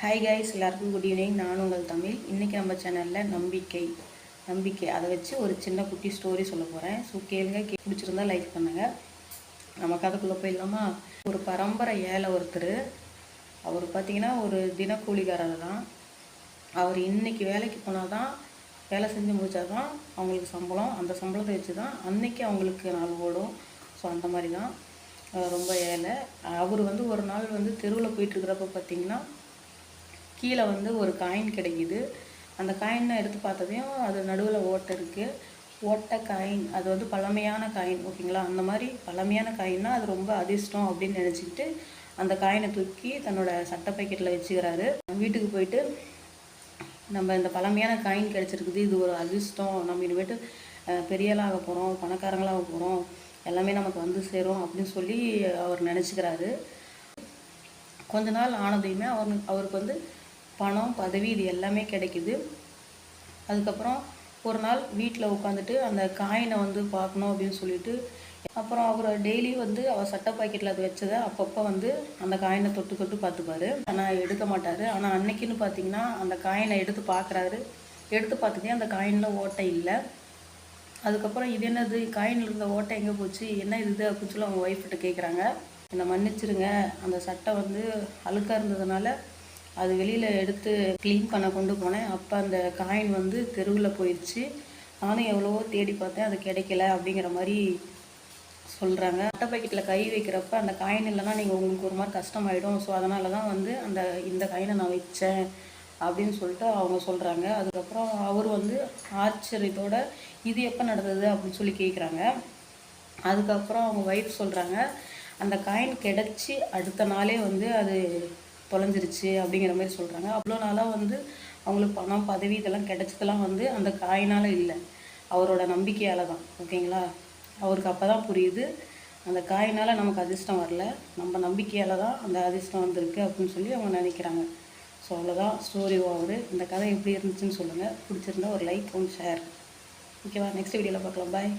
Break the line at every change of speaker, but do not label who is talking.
Hi guys, எல்லாருக்கும் good evening. நான் உங்கள் தமிழ். இன்றைக்கி நம்ம சேனலில் நம்பிக்கை அதை வச்சு ஒரு சின்ன குட்டி ஸ்டோரி சொல்ல போகிறேன். ஸோ கேளுங்க, பிடிச்சிருந்தா லைக் பண்ணுங்கள். நம்ம கதைக்குள்ளே போயிடலாமா? ஒரு பரம்பரை ஏழை ஒருத்தர். அவர் பார்த்திங்கன்னா ஒரு தினக்கூலிக்காரர் தான். அவர் இன்றைக்கி வேலைக்கு போனால் தான், வேலை செஞ்சு முடித்தா தான் அவங்களுக்கு சம்பளம். அந்த சம்பளத்தை வச்சு தான் அன்றைக்கி அவங்களுக்கு நாள் ஓடும். ஸோ அந்த மாதிரி தான் ரொம்ப ஏழை. அவர் ஒரு நாள் தெருவில் போயிட்டுருக்கிறப்ப பார்த்திங்கன்னா கீழே ஒரு காயின் கிடைக்கிது. அந்த காயினை எடுத்து பார்த்ததையும் அது நடுவில் ஓட்டை இருக்குது. ஓட்டை காயின், அது பழமையான காயின், ஓகேங்களா? அந்த மாதிரி பழமையான காயின்னா அது ரொம்ப அதிர்ஷ்டம் அப்படின்னு நினச்சிக்கிட்டு அந்த காயினை தூக்கி தன்னோட சட்டை பாக்கெட்டில் வச்சுக்கிறாரு. வீட்டுக்கு போயிட்டு, நம்ம இந்த பழமையான காயின் கிடச்சிருக்குது, இது ஒரு அதிர்ஷ்டம், நம்ம இனிமேட்டு பெரியலாக போகிறோம், பணக்காரங்களாக போகிறோம், எல்லாமே நமக்கு சேரும் அப்படின்னு சொல்லி அவர் நினச்சிக்கிறாரு. கொஞ்ச நாள் ஆனதையுமே அவருக்கு பணம், பதவி இது எல்லாமே கிடைக்குது. அதுக்கப்புறம் ஒரு நாள் வீட்டில் உட்காந்துட்டு அந்த காயினை பார்க்கணும் அப்படின்னு சொல்லிட்டு, அப்புறம் அவர் டெய்லி அவர் சட்டை பாக்கெட்டில் அது வச்சதை அப்பப்போ அந்த காயினை தொட்டு தொட்டு பார்த்துப்பாரு. ஆனால் எடுக்க மாட்டார். ஆனால் அன்னைக்குன்னு பார்த்தீங்கன்னா அந்த காயினை எடுத்து பார்க்குறாரு. எடுத்து பார்த்துட்டே அந்த காயினில் ஓட்டை இல்லை. அதுக்கப்புறம் இது என்னது, காயினில் இருந்த ஓட்டை எங்கே போச்சு, என்ன இது அப்படின்னு சொல்லி அவங்க ஒய்ஃப்கிட்ட கேட்குறாங்க. என்னை மன்னிச்சிருங்க, அந்த சட்டை அழுக்காக இருந்ததுனால அது வெளியில் எடுத்து க்ளீன் பண்ண கொண்டு போனேன். அப்போ அந்த காயின் தெருவில் போயிடுச்சு. நானும் எவ்வளவோ தேடி பார்த்தேன், அது கிடைக்கல அப்படிங்கிற மாதிரி சொல்கிறாங்க. சட்டை பாக்கெட்டில் கை வைக்கிறப்ப அந்த காயின் இல்லைன்னா உங்களுக்கு ஒரு மாதிரி கஷ்டமாயிடும். ஸோ அதனால தான் இந்த காயினை நான் வச்சேன் அப்படின்னு சொல்லிட்டு அவங்க சொல்கிறாங்க. அதுக்கப்புறம் அவர் ஆச்சரியத்தோட இது எப்போ நடந்தது அப்படின்னு சொல்லி கேட்குறாங்க. அதுக்கப்புறம் அவங்க ஒய்ஃப் சொல்கிறாங்க, அந்த காயின் கிடச்சி அடுத்த நாளே அது தொலைஞ்சிருச்சு அப்படிங்கிற மாதிரி சொல்கிறாங்க. அவ்வளோ நாளாக அவங்களுக்கு பணம், பதவி இதெல்லாம் கிடைச்சதெல்லாம் அந்த காயினால் இல்லை, அவரோட நம்பிக்கையால் தான், ஓகேங்களா? அவருக்கு அப்போ தான் புரியுது, அந்த காயினால் நமக்கு அதிர்ஷ்டம் வரல, நம்ம நம்பிக்கையால் தான் அந்த அதிர்ஷ்டம் வந்திருக்கு அப்படின்னு சொல்லி அவங்க நினைக்கிறாங்க. ஸோ அவ்வளோதான் ஸ்டோரி ஓவர். இந்த கதை எப்படி இருந்துச்சுன்னு சொல்லுங்கள். பிடிச்சிருந்தா ஒரு லைக், ஷேர். ஓகேவா? நெக்ஸ்ட் வீடியோவில் பார்க்கலாம். பாய்.